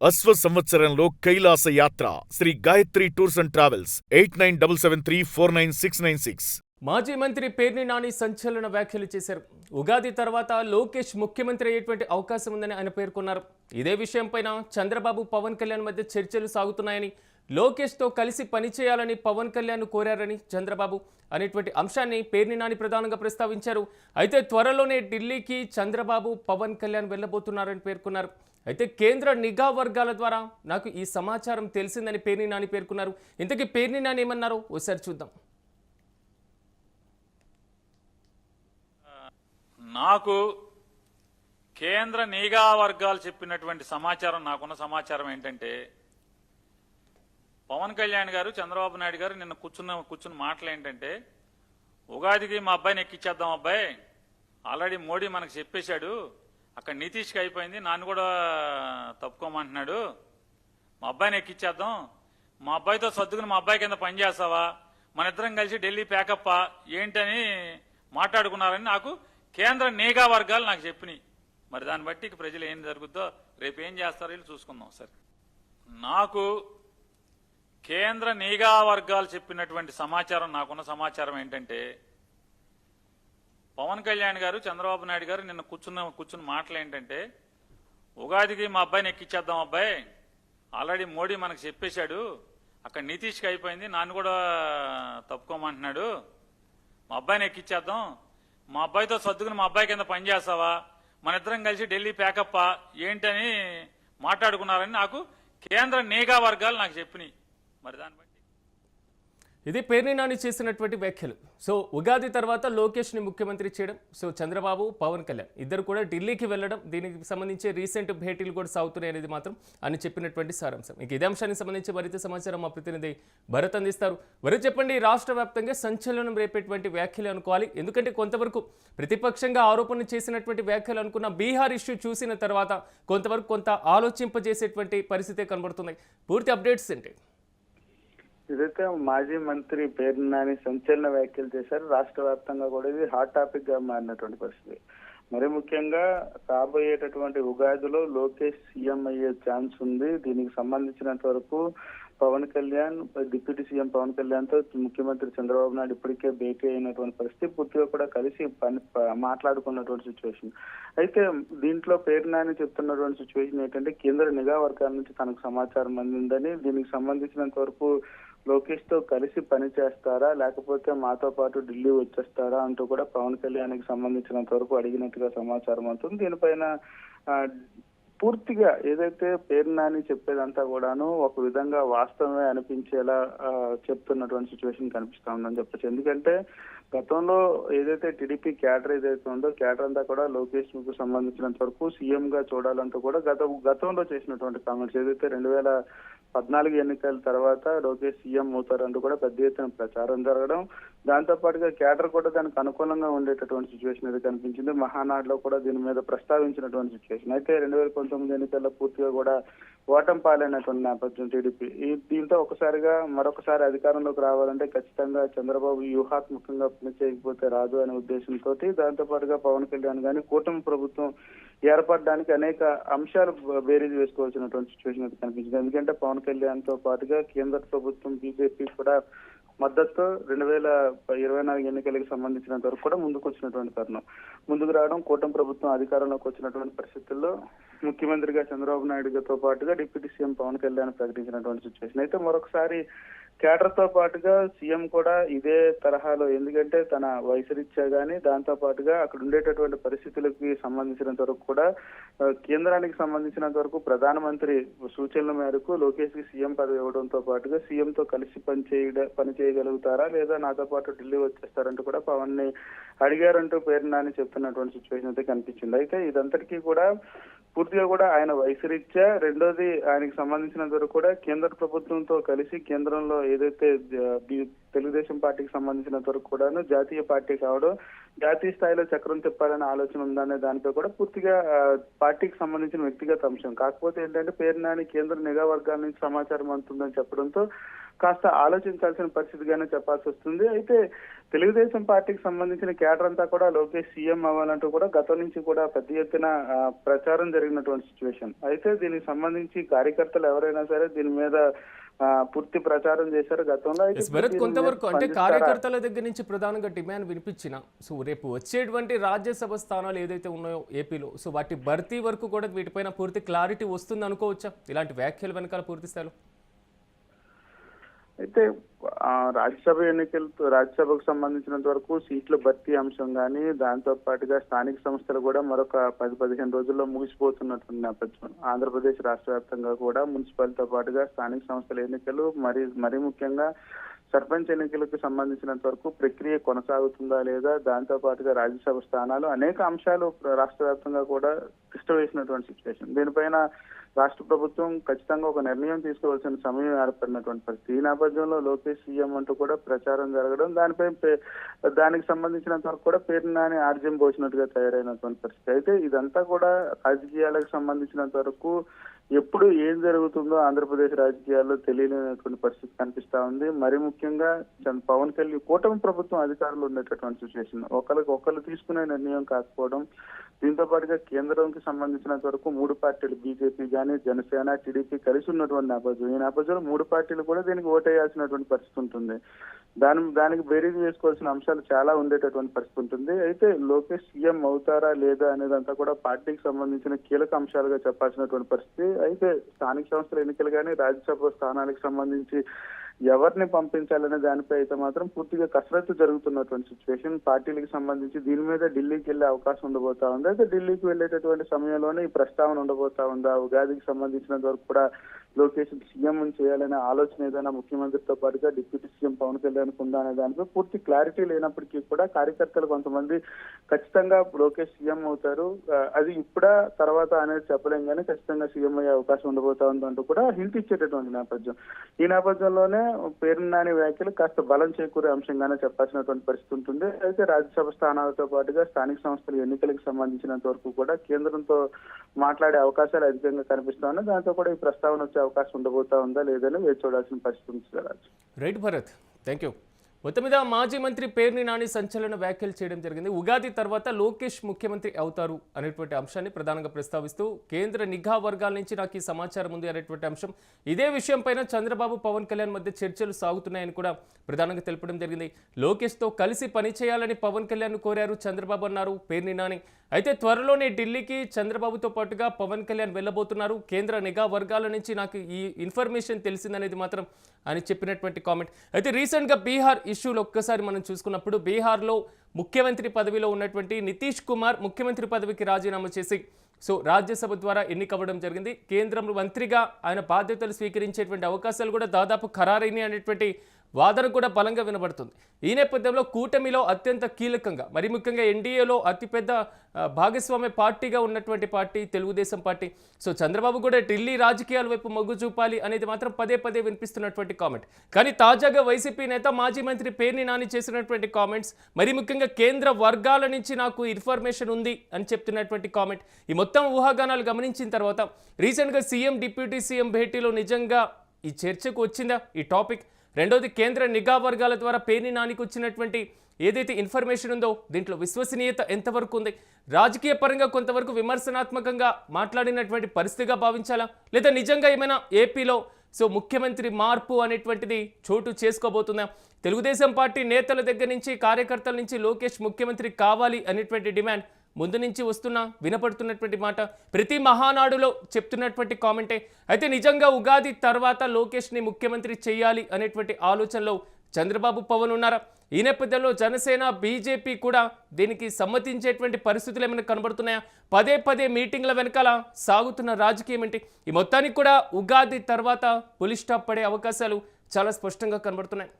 అశ్వ సంవత్సరంలో కైలాస యాత్ర Shri Gayatri tours and travels 8977349696. మాజీ మంత్రి పేర్ని నాని సంచలన వ్యాఖ్యలు చేశారు. ఉగాది తర్వాత లోకేష్ ముఖ్యమంత్రి అయ్యేటువంటి అవకాశం ఉందని ఆయన పేర్కొన్నారు. ఇదే విషయంపైన చంద్రబాబు పవన్ కళ్యాణ్ మధ్య చర్చలు సాగుతున్నాయని, లోకేష్తో కలిసి పనిచేయాలని పవన్ కళ్యాణ్ కోరారని చంద్రబాబు అనేటువంటి అంశాన్ని పేర్ని నాని ప్రధానంగా ప్రస్తావించారు. అయితే త్వరలోనే ఢిల్లీకి చంద్రబాబు పవన్ కళ్యాణ్ వెళ్లబోతున్నారని పేర్కొన్నారు. అయితే కేంద్ర నిఘా వర్గాల ద్వారా నాకు ఈ సమాచారం తెలిసిందని పేర్ని నాని పేర్కొన్నారు. ఇంతకీ పేర్ని నాని ఏమన్నారో ఒకసారి చూద్దాం. నాకు కేంద్ర నిఘా వర్గాలు చెప్పినటువంటి సమాచారం, నాకున్న సమాచారం ఏంటంటే, పవన్ కళ్యాణ్ గారు చంద్రబాబు నాయుడు గారు నిన్న కూర్చున్న మాటలు ఏంటంటే, ఉగాదికి మా అబ్బాయిని ఎక్కిచ్చేద్దాం, అబ్బాయి ఆల్రెడీ మోడీ మనకు చెప్పేశాడు, అక్కడ నితీష్కి అయిపోయింది, నాన్ను కూడా తప్పుకోమంటున్నాడు, మా అబ్బాయిని ఎక్కిచ్చేద్దాం, మా అబ్బాయితో సర్దుకుని మా అబ్బాయి కింద పనిచేస్తావా, మన ఇద్దరం కలిసి ఢిల్లీ ప్యాకప్పా ఏంటని మాట్లాడుకున్నారని నాకు కేంద్ర నిఘా వర్గాలు నాకు చెప్పినాయి. మరి దాన్ని బట్టి ప్రజలు ఏం జరుగుద్దో రేపు ఏం చేస్తారో వీళ్ళు చూసుకుందాం. సరే, నాకు కేంద్ర నిఘా వర్గాలు చెప్పినటువంటి సమాచారం, నాకున్న సమాచారం ఏంటంటే, పవన్ కళ్యాణ్ గారు చంద్రబాబు నాయుడు గారు నిన్న కూర్చున్న మాటలు ఏంటంటే, ఉగాదికి మా అబ్బాయిని ఎక్కిచ్చేద్దాం, అబ్బాయి ఆల్రెడీ మోడీ మనకు చెప్పేశాడు, అక్కడ నితీష్కి అయిపోయింది, నాన్ను కూడా తప్పుకోమంటున్నాడు, మా అబ్బాయిని ఎక్కిచ్చేద్దాం, మా అబ్బాయితో సర్దుకుని మా అబ్బాయి కింద పనిచేస్తావా, మన ఇద్దరం కలిసి ఢిల్లీ ప్యాకప్పా ఏంటని మాట్లాడుకున్నారని నాకు కేంద్ర నిఘా వర్గాలు నాకు చెప్పినాయి. మరి దాన్ని బట్టి ఇది పేర్ని నాని చేసినటువంటి వ్యాఖ్యలు. సో ఉగాది తర్వాత లోకేష్ని ముఖ్యమంత్రి చేయడం, సో చంద్రబాబు పవన్ కళ్యాణ్ ఇద్దరు కూడా ఢిల్లీకి వెళ్ళడం, దీనికి సంబంధించి రీసెంట్ భేటీలు కూడా సాగుతున్నాయి అనేది మాత్రం అని చెప్పినటువంటి సారాంశం. ఇక ఇదే అంశానికి సంబంధించి మరింత సమాచారం మా ప్రతినిధి భరత్ అందిస్తారు. భరత్, చెప్పండి, రాష్ట్ర వ్యాప్తంగా సంచలనం రేపేటువంటి వ్యాఖ్యలు అనుకోవాలి, ఎందుకంటే కొంతవరకు ప్రతిపక్షంగా ఆరోపణలు చేసినటువంటి వ్యాఖ్యలు అనుకున్న బీహార్ ఇష్యూ చూసిన తర్వాత కొంత ఆలోచింపజేసేటువంటి పరిస్థితే కనబడుతున్నాయి. పూర్తి అప్డేట్స్ ఏంటి? ఇదైతే మాజీ మంత్రి పేర్ని నాని సంచలన వ్యాఖ్యలు చేశారు. రాష్ట్ర వ్యాప్తంగా కూడా ఇది హాట్ టాపిక్ గా మారినటువంటి పరిస్థితి. మరి ముఖ్యంగా రాబోయేటటువంటి ఉగాదిలో లోకేష్ సీఎం అయ్యే ఛాన్స్ ఉంది. దీనికి సంబంధించినంత వరకు పవన్ కళ్యాణ్, డిప్యూటీ సీఎం పవన్ కళ్యాణ్ తో ముఖ్యమంత్రి చంద్రబాబు నాయుడు ఇప్పటికే భేటీ అయినటువంటి పరిస్థితి, పూర్తిగా కూడా కలిసి మాట్లాడుకున్నటువంటి సిచ్యువేషన్. అయితే దీంట్లో పేర్ని నాని చెప్తున్నటువంటి సిచ్యువేషన్ ఏంటంటే, కేంద్ర నిఘా వర్గాల నుంచి తనకు సమాచారం అందిందని, దీనికి సంబంధించినంత వరకు లోకేష్ తో కలిసి పని చేస్తారా లేకపోతే మాతో పాటు ఢిల్లీ వచ్చేస్తారా అంటూ కూడా పవన్ కళ్యాణ్ కి సంబంధించినంత వరకు అడిగినట్టుగా సమాచారం అవుతుంది. దీనిపైన పూర్తిగా ఏదైతే పేర్ని నాని చెప్పేదంతా కూడాను ఒక విధంగా వాస్తవమే అనిపించేలా చెప్తున్నటువంటి సిచ్యువేషన్ కనిపిస్తా ఉందని చెప్పచ్చు. ఎందుకంటే గతంలో ఏదైతే టీడీపీ క్యాడర్ ఏదైతే ఉందో క్యాడర్ అంతా కూడా లోకేష్ కు సంబంధించినంత వరకు సీఎం గా చూడాలంటూ కూడా గతంలో చేసినటువంటి కామెంట్స్, ఏదైతే 2014 ఎన్నికల తర్వాత లోకేష్ సీఎం అవుతారంటూ కూడా పెద్ద ఎత్తున ప్రచారం జరగడం, దాంతో పాటుగా క్యాడర్ కూడా దానికి అనుకూలంగా ఉండేటటువంటి సిచ్యువేషన్ అయితే కనిపించింది. మహానాడులో కూడా దీని మీద ప్రస్తావించినటువంటి సిచ్యువేషన్. అయితే 2019 ఎన్నికల్లో పూర్తిగా కూడా ఓటమి పాలైనటువంటి నేపథ్యం టీడీపీ. దీంతో మరొకసారి అధికారంలోకి రావాలంటే ఖచ్చితంగా చంద్రబాబు వ్యూహాత్మకంగా పని చేయకపోతే రాదు అనే ఉద్దేశంతో, దాంతో పాటుగా పవన్ కళ్యాణ్ గాని కూటమి ప్రభుత్వం ఏర్పడడానికి అనేక అంశాలు బేరీజ్ వేసుకోవాల్సినటువంటి సిచ్యువేషన్ అయితే కనిపించింది. ఎందుకంటే పవన్ కళ్యాణ్ తో పాటుగా కేంద్ర ప్రభుత్వం బీజేపీ కూడా మద్దతు 2024 ఎన్నికలకు సంబంధించినంత వరకు కూడా ముందుకు వచ్చినటువంటి తరుణం. ముందుకు రావడం, కూటమి ప్రభుత్వం అధికారంలోకి వచ్చినటువంటి పరిస్థితుల్లో ముఖ్యమంత్రిగా చంద్రబాబు నాయుడుతో పాటుగా డిప్యూటీ సీఎం పవన్ కళ్యాణ్ ప్రకటించినటువంటి సిచ్యువేషన్. అయితే మరొకసారి క్యాడర్ తో పాటుగా సీఎం కూడా ఇదే తరహాలో, ఎందుకంటే తన వయసు రీత్యా గానీ దాంతో పాటుగా అక్కడ ఉండేటటువంటి పరిస్థితులకి సంబంధించినంత వరకు కూడా కేంద్రానికి సంబంధించినంత వరకు ప్రధానమంత్రి సూచనల మేరకు లోకేష్ కి సీఎం పదవి ఇవ్వడంతో పాటుగా సీఎం తో కలిసి పని చేయగలుగుతారా లేదా నాతో పాటు ఢిల్లీ వచ్చేస్తారంటూ కూడా పవన్ ని అడిగారంటూ పేర్ని నాని చెప్తున్నటువంటి సిచ్యువేషన్ అయితే కనిపించింది. అయితే ఇదంతటికీ కూడా పూర్తిగా కూడా ఆయన వయసు రీత్యా, రెండోది ఆయనకి సంబంధించినంత వరకు కూడా కేంద్ర ప్రభుత్వంతో కలిసి కేంద్రంలో ఏదైతే తెలుగుదేశం పార్టీకి సంబంధించినంత వరకు కూడాను జాతీయ పార్టీ కావడం, జాతీయ స్థాయిలో చక్రం తిప్పాలనే ఆలోచన ఉందనే దానిపై కూడా పూర్తిగా పార్టీకి సంబంధించిన వ్యక్తిగత అంశం. కాకపోతే ఏంటంటే పేరు నాని కేంద్ర నిఘా వర్గాల నుంచి సమాచారం అందుతుందని చెప్పడంతో కాస్త ఆలోచించాల్సిన పరిస్థితిగానే చెప్పాల్సి వస్తుంది. అయితే తెలుగుదేశం పార్టీకి సంబంధించిన కేడర్ అంతా కూడా లోకేష్ సీఎం అవ్వాలంటూ కూడా గతం నుంచి కూడా పెద్ద ఎత్తున ప్రచారం జరిగినటువంటి సిచ్యువేషన్. అయితే దీనికి సంబంధించి కార్యకర్తలు ఎవరైనా సరే దీని మీద పూర్తి ప్రచారం చేశారు గతంలో. భరత్, కొంతవరకు అంటే కార్యకర్తల దగ్గర నుంచి ప్రధానంగా డిమాండ్ వినిపించిన సో రేపు వచ్చేటువంటి రాజ్యసభ స్థానాలు ఏదైతే ఉన్నాయో ఏపీలో, సో వాటి భర్తీ వరకు కూడా వీటిపైన పూర్తి క్లారిటీ వస్తుంది అనుకోవచ్చా ఇలాంటి వ్యాఖ్యలు వెనకాల పూర్తి స్థాయిలో? అయితే రాజ్యసభకు సంబంధించినంత వరకు సీట్ల భర్తీ అంశం కానీ, దాంతో పాటుగా స్థానిక సంస్థలు కూడా మరొక 10-15 రోజుల్లో ముగిసిపోతున్నటువంటి నేపథ్యం. ఆంధ్రప్రదేశ్ రాష్ట్ర వ్యాప్తంగా కూడా మున్సిపాలిటీతో పాటుగా స్థానిక సంస్థల ఎన్నికలు, మరీ ముఖ్యంగా సర్పంచ్ ఎన్నికలకు సంబంధించినంత వరకు ప్రక్రియ కొనసాగుతుందా లేదా, దాంతో పాటుగా రాజ్యసభ స్థానాలు, అనేక అంశాలు రాష్ట్ర వ్యాప్తంగా కూడా తిష్టవేసినటువంటి సిచ్యువేషన్. దీనిపైన రాష్ట్ర ప్రభుత్వం ఖచ్చితంగా ఒక నిర్ణయం తీసుకోవాల్సిన సమయం ఏర్పడినటువంటి పరిస్థితి. ఈ నేపథ్యంలో లోకేష్ సీఎం అంటూ కూడా ప్రచారం జరగడం, దానికి సంబంధించినంత వరకు కూడా పేరు నాని ఆర్జం పోసినట్టుగా తయారైనటువంటి పరిస్థితి. అయితే ఇదంతా కూడా రాజకీయాలకు సంబంధించినంత వరకు ఎప్పుడు ఏం జరుగుతుందో ఆంధ్రప్రదేశ్ రాజకీయాల్లో తెలియలేనటువంటి పరిస్థితి కనిపిస్తా ఉంది. మరి ముఖ్యంగా పవన్ కళ్యాణ్ కూటమి ప్రభుత్వం అధికారులు ఉండేటటువంటి సిచ్యువేషన్, ఒకళ్ళు తీసుకునే నిర్ణయం కాకపోవడం, దీంతో పాటుగా కేంద్రంకి సంబంధించినంత వరకు 3 పార్టీలు బీజేపీ కానీ, జనసేన, టీడీపీ కలిసి ఉన్నటువంటి నేపథ్యం. ఈ నేపథ్యంలో 3 పార్టీలు కూడా దీనికి ఓటేయాల్సినటువంటి పరిస్థితి ఉంటుంది. దానికి బేరీజ్ వేసుకోవాల్సిన అంశాలు చాలా ఉండేటటువంటి పరిస్థితి ఉంటుంది. అయితే లోకేష్ సీఎం అవుతారా లేదా అనేదంతా కూడా పార్టీకి సంబంధించిన కీలక అంశాలుగా చెప్పాల్సినటువంటి పరిస్థితి. అయితే స్థానిక సంస్థల ఎన్నికలు కానీ, రాజ్యసభ స్థానాలకు సంబంధించి ఎవరిని పంపించాలనే దానిపై అయితే మాత్రం పూర్తిగా కసరత్తు జరుగుతున్నటువంటి సిచ్యువేషన్. పార్టీలకు సంబంధించి దీని మీద ఢిల్లీకి వెళ్లే అవకాశం ఉండబోతా ఉంది. అయితే ఢిల్లీకి వెళ్లేటటువంటి సమయంలోనే ఈ ప్రస్తావన ఉండబోతా ఉందా, ఉగాదికి సంబంధించినంత వరకు కూడా లోకేష్ సీఎం చేయాలనే ఆలోచన ఏదైనా ముఖ్యమంత్రితో పాటుగా డిప్యూటీ సీఎం పవన్ కళ్యాణ్ ఉందా అనే దానిపై పూర్తి క్లారిటీ లేనప్పటికీ కూడా కార్యకర్తలు కొంతమంది ఖచ్చితంగా లోకేష్ సీఎం అవుతారు, అది ఇప్పుడా తర్వాత అనేది చెప్పలేం కానీ ఖచ్చితంగా సీఎం అయ్యే అవకాశం ఉండబోతా ఉందంటూ కూడా హింట్ ఇచ్చేటటువంటి నేపథ్యం. ఈ నేపథ్యంలోనే పేరు నాని వ్యాఖ్యలు కాస్త బలం చేకూరే అంశంగానే చెప్పాల్సినటువంటి పరిస్థితి ఉంటుంది. అయితే రాజ్యసభ స్థానాలతో పాటుగా స్థానిక సంస్థల ఎన్నికలకు సంబంధించినంత వరకు కూడా కేంద్రంతో మాట్లాడే అవకాశాలు అధికంగా కనిపిస్తా ఉన్నాయి. దాంతో కూడా ఈ ప్రస్తావన వచ్చే అవకాశం ఉండబోతా ఉందా లేదని వేచి చూడాల్సిన పరిస్థితి ఉంది. Right Bharat, thank you. మొత్తం మీద మాజీ మంత్రి పేర్ని నాని సంచలన వ్యాఖ్యలు చేయడం జరిగింది. ఉగాది తర్వాత లోకేష్ ముఖ్యమంత్రి అవుతారు అనేటువంటి అంశాన్ని ప్రధానంగా ప్రస్తావిస్తూ కేంద్ర నిఘా వర్గాల నుంచి నాకు ఈ సమాచారం ఉంది అనేటువంటి అంశం. ఇదే విషయం పైన చంద్రబాబు పవన్ కళ్యాణ్ మధ్య చర్చలు సాగుతున్నాయని కూడా ప్రధానంగా తెలపడం జరిగింది. లోకేష్తో కలిసి పనిచేయాలని పవన్ కళ్యాణ్ కోరారు చంద్రబాబు అన్నారు పేర్ని నాని. అయితే త్వరలోనే ఢిల్లీకి చంద్రబాబుతో పాటుగా పవన్ కళ్యాణ్ వెళ్ళబోతున్నారు. కేంద్ర నిఘా వర్గాల నుంచి నాకు ఈ ఇన్ఫర్మేషన్ తెలిసిందనేది మాత్రం ఆయన చెప్పినటువంటి కామెంట్. అయితే రీసెంట్గా బీహార్ ఇష్యూలో ఒక్కసారి మనం చూసుకున్నప్పుడు బీహార్లో ముఖ్యమంత్రి పదవిలో ఉన్నటువంటి నితీష్ కుమార్ ముఖ్యమంత్రి పదవికి రాజీనామా చేసి రాజ్యసభ ద్వారా ఎన్నికవ్వడం జరిగింది. కేంద్ర మంత్రిగా ఆయన బాధ్యతలు స్వీకరించేటువంటి అవకాశాలు కూడా దాదాపు ఖరారైనాయి అనేటువంటి వాదన కూడా బలంగా వినబడుతుంది. ఈ నేపథ్యంలో కూటమిలో అత్యంత కీలకంగా మరి ముఖ్యంగా ఎన్డీఏలో అతిపెద్ద భాగస్వామ్య పార్టీగా ఉన్నటువంటి పార్టీ తెలుగుదేశం పార్టీ. చంద్రబాబు కూడా ఢిల్లీ రాజకీయాల వైపు మొగ్గు చూపాలి అనేది మాత్రం పదే పదే వినిపిస్తున్నటువంటి కామెంట్. కానీ తాజాగా వైసీపీ నేత మాజీ మంత్రి పేర్ని నాని చేసినటువంటి కామెంట్స్, మరి ముఖ్యంగా కేంద్ర వర్గాల నుంచి నాకు ఇన్ఫర్మేషన్ ఉంది అని చెప్తున్నటువంటి కామెంట్, ఈ మొత్తం ఊహాగానాలు గమనించిన తర్వాత రీసెంట్గా సీఎం డిప్యూటీ సీఎం భేటీలో నిజంగా ఈ చర్చకు వచ్చిందా ఈ టాపిక్? రెండోది కేంద్ర నిఘా వర్గాల ద్వారా పేర్ని నానికి వచ్చినటువంటి ఏదైతే ఇన్ఫర్మేషన్ ఉందో దీంట్లో విశ్వసనీయత ఎంతవరకు ఉంది? రాజకీయ పరంగా కొంతవరకు విమర్శనాత్మకంగా మాట్లాడినటువంటి పరిస్థితిగా భావించాలా, లేదా నిజంగా ఏమైనా ఏపీలో ముఖ్యమంత్రి మార్పు అనేటువంటిది చోటు చేసుకోబోతుందా? తెలుగుదేశం పార్టీ నేతల దగ్గర నుంచి కార్యకర్తల నుంచి లోకేష్ ముఖ్యమంత్రి కావాలి అనేటువంటి డిమాండ్ ముందు నుంచి వస్తున్న వినపడుతున్నటువంటి మాట, ప్రతి మహానాడులో చెప్తున్నటువంటి కామెంటే. అయితే నిజంగా ఉగాది తర్వాత లోకేష్ని ముఖ్యమంత్రి చేయాలి అనేటువంటి ఆలోచనలో చంద్రబాబు పవన్ ఉన్నారా? ఈ నేపథ్యంలో జనసేన బీజేపీ కూడా దీనికి సమ్మతించేటువంటి పరిస్థితులు ఏమైనా కనబడుతున్నాయా? పదే పదే మీటింగ్ల వెనకాల సాగుతున్న రాజకీయం ఏంటి? ఈ మొత్తానికి కూడా ఉగాది తర్వాత పులి స్టాప్ పడే అవకాశాలు చాలా స్పష్టంగా కనబడుతున్నాయి.